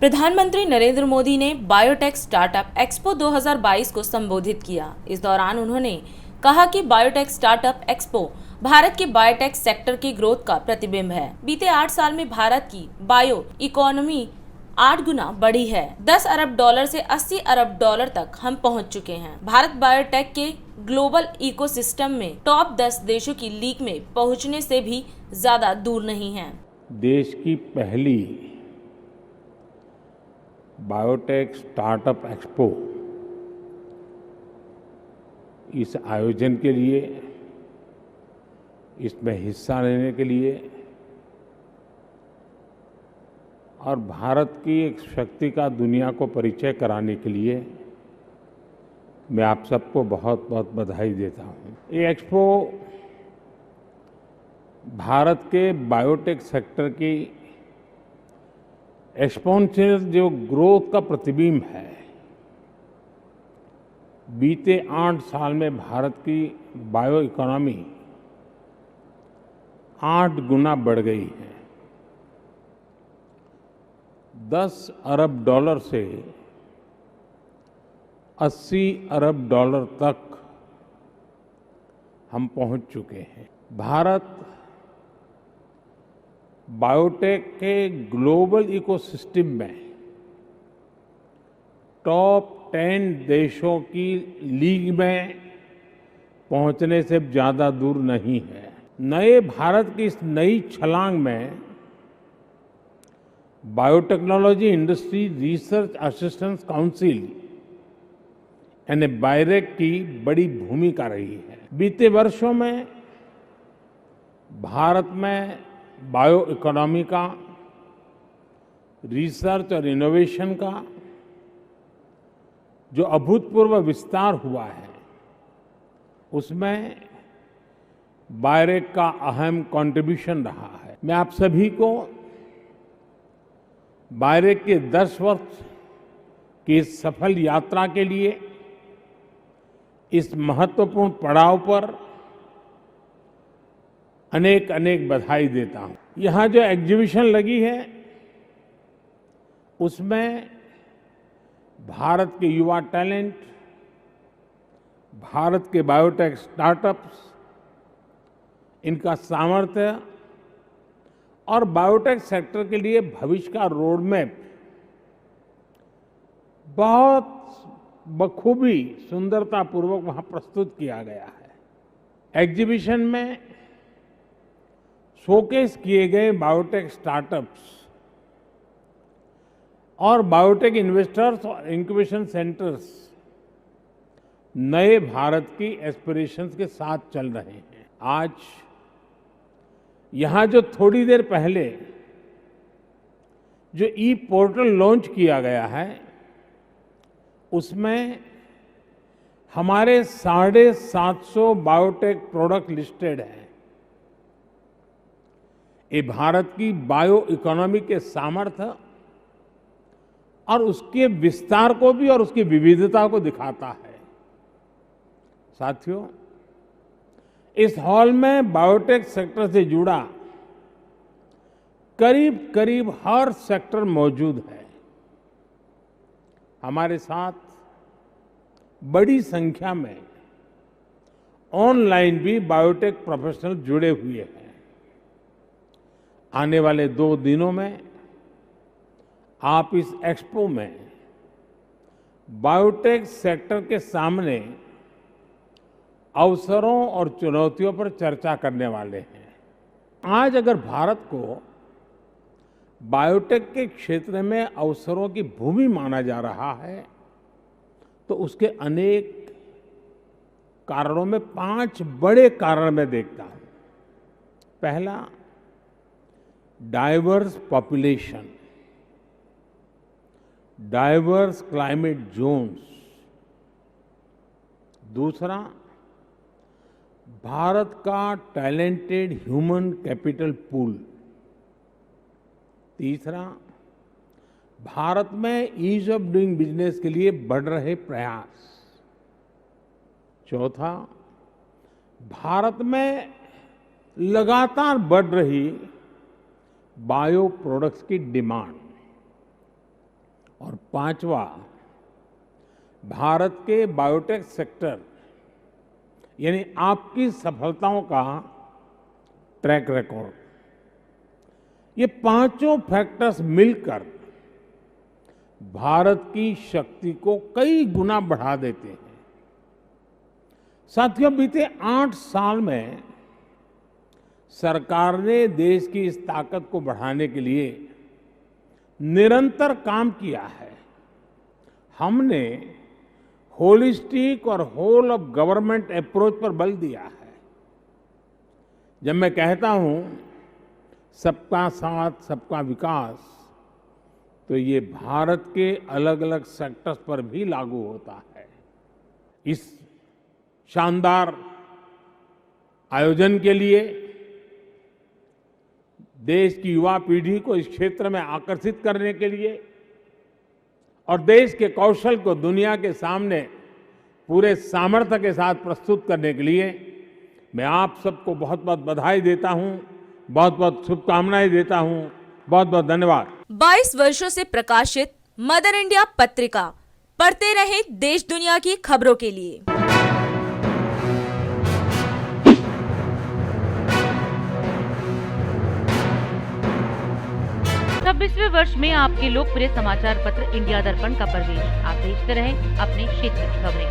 प्रधानमंत्री नरेंद्र मोदी ने biotech startup expo 2022 को संबोधित किया। इस दौरान उन्होंने कहा कि बायोटेक स्टार्टअप एक्सपो भारत के बायोटेक सेक्टर की ग्रोथ का प्रतिबिंब है। बीते 8 साल में भारत की बायो इकोनॉमी 8 गुना बढ़ी है। 10 अरब डॉलर से 80 अरब डॉलर तक हम पहुंच चुके हैं। भारत बायोटेक के ग्लोबल इकोसिस्टम में टॉप 10 देशों की लीग में पहुंचने से भी ज्यादा दूर नहीं है। देश की पहली बायोटेक स्टार्टअप एक्सपो इस आयोजन के लिए, इसमें हिस्सा लेने के लिए और भारत की एक शक्ति का दुनिया को परिचय कराने के लिए मैं आप सबको बहुत बहुत बधाई देता हूं। ये एक्सपो भारत के बायोटेक सेक्टर की एक्सपोनेंशियल जो ग्रोथ का प्रतिबिंब है। बीते 8 साल में भारत की बायो इकोनॉमी 8 गुना बढ़ गई है। 10 अरब डॉलर से 80 अरब डॉलर तक हम पहुंच चुके हैं। भारत बायोटेक के ग्लोबल इकोसिस्टम में टॉप 10 देशों की लीग में पहुंचने से ज्यादा दूर नहीं है। नए भारत की इस नई छलांग में biotechnology industry research assistance council यानी बायरेक की बड़ी भूमिका रही है। बीते वर्षों में भारत में बायो इकोनॉमी का, रिसर्च और इनोवेशन का जो अभूतपूर्व विस्तार हुआ है, उसमें बायरेक का अहम कंट्रीब्यूशन रहा है। मैं आप सभी को बायरेक के 10 वर्ष की इस सफल यात्रा के लिए, इस महत्वपूर्ण पड़ाव पर अनेक अनेक बधाई देता हूं। यहां जो एग्जीबिशन लगी है, उसमें भारत के युवा टैलेंट, भारत के बायोटेक स्टार्टअप्स, इनका सामर्थ्य और बायोटेक सेक्टर के लिए भविष्य का रोड मैप बहुत बखूबी, सुंदरतापूर्वक वहां प्रस्तुत किया गया है। एग्जीबिशन में शोकेस किए गए बायोटेक स्टार्टअप्स और बायोटेक इन्वेस्टर्स और इंक्यूबेशन सेंटर्स नए भारत की एस्पिरेशंस के साथ चल रहे हैं। आज यहां जो थोड़ी देर पहले जो ई पोर्टल लॉन्च किया गया है, उसमें हमारे 750 बायोटेक प्रोडक्ट लिस्टेड हैं। ये भारत की बायो इकोनॉमी के सामर्थ्य और उसके विस्तार को भी और उसकी विविधता को दिखाता है। साथियों, इस हॉल में बायोटेक सेक्टर से जुड़ा करीब करीब हर सेक्टर मौजूद है। हमारे साथ बड़ी संख्या में ऑनलाइन भी बायोटेक प्रोफेशनल जुड़े हुए हैं। आने वाले 2 दिनों में आप इस एक्सपो में बायोटेक सेक्टर के सामने अवसरों और चुनौतियों पर चर्चा करने वाले हैं। आज अगर भारत को बायोटेक के क्षेत्र में अवसरों की भूमि माना जा रहा है, तो उसके अनेक कारणों में 5 बड़े कारण मैं देखता हूं। पहला, diverse population, diverse climate zones. दूसरा, भारत का टैलेंटेड ह्यूमन कैपिटल पूल। तीसरा, भारत में ईज ऑफ डूइंग बिजनेस के लिए बढ़ रहे प्रयास। चौथा, भारत में लगातार बढ़ रही बायो प्रोडक्ट्स की डिमांड। पांचवा, भारत के बायोटेक सेक्टर यानी आपकी सफलताओं का ट्रैक रिकॉर्ड। ये पांचों फैक्टर्स मिलकर भारत की शक्ति को कई गुना बढ़ा देते हैं। साथियों, बीते 8 साल में सरकार ने देश की इस ताकत को बढ़ाने के लिए निरंतर काम किया है। हमने होलिस्टिक और होल ऑफ गवर्नमेंट अप्रोच पर बल दिया है। जब मैं कहता हूं सबका साथ सबका विकास, तो ये भारत के अलग अलग सेक्टर्स पर भी लागू होता है। इस शानदार आयोजन के लिए देश की युवा पीढ़ी को इस क्षेत्र में आकर्षित करने के लिए और देश के कौशल को दुनिया के सामने पूरे सामर्थ्य के साथ प्रस्तुत करने के लिए मैं आप सबको बहुत बहुत बधाई देता हूं, बहुत बहुत शुभकामनाएं देता हूं। बहुत बहुत धन्यवाद। 22 वर्षों से प्रकाशित मदर इंडिया पत्रिका पढ़ते रहे देश दुनिया की खबरों के लिए। 26वें वर्ष में आपके लोकप्रिय समाचार पत्र इंडिया दर्पण का प्रवेश। आप देखते रहें अपने क्षेत्र की खबरें।